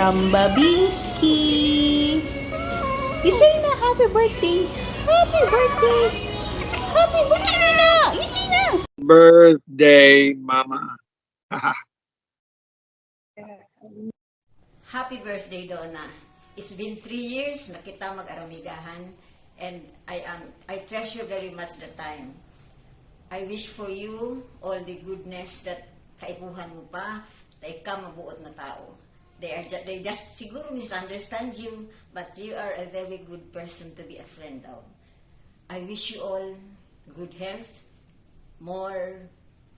from Babinski. You say na, happy birthday. Happy birthday. Happy birthday na. You say na. Birthday, Mama. Happy birthday, Donna. It's been 3 years na kita mag-aramigahan and I treasure very much the time. I wish for you all the goodness that kaibuhan mo pa, na ikaw mabuot na tao. They just siguro misunderstand you, but you are a very good person to be a friend of. I wish you all good health, more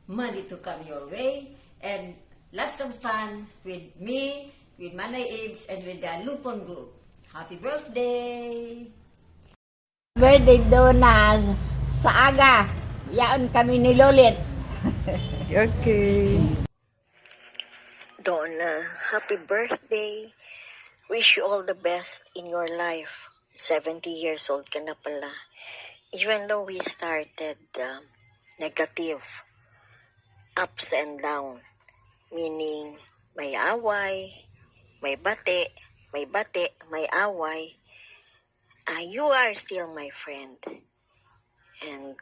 money to come your way, and lots of fun with me, with Manay Ibs, and with the Lupon Group. Happy birthday! Birthday Donna sa aga. Yaon kami ni Lolit. Okay. Donna, happy birthday. Wish you all the best in your life. 70 years old ka na pala. Even though we started negative, ups and down, meaning may away, may bate, may away, you are still my friend. And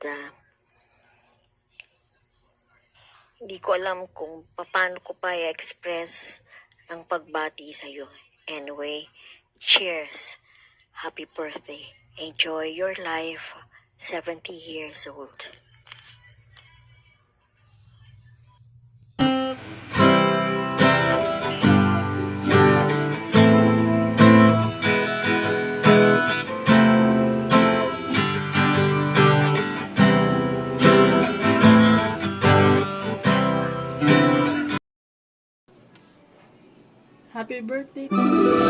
hindi ko alam kung paano ko pa i-express ang pagbati sa'yo. Anyway, cheers. Happy birthday. Enjoy your life. 70 years old. Happy birthday to you.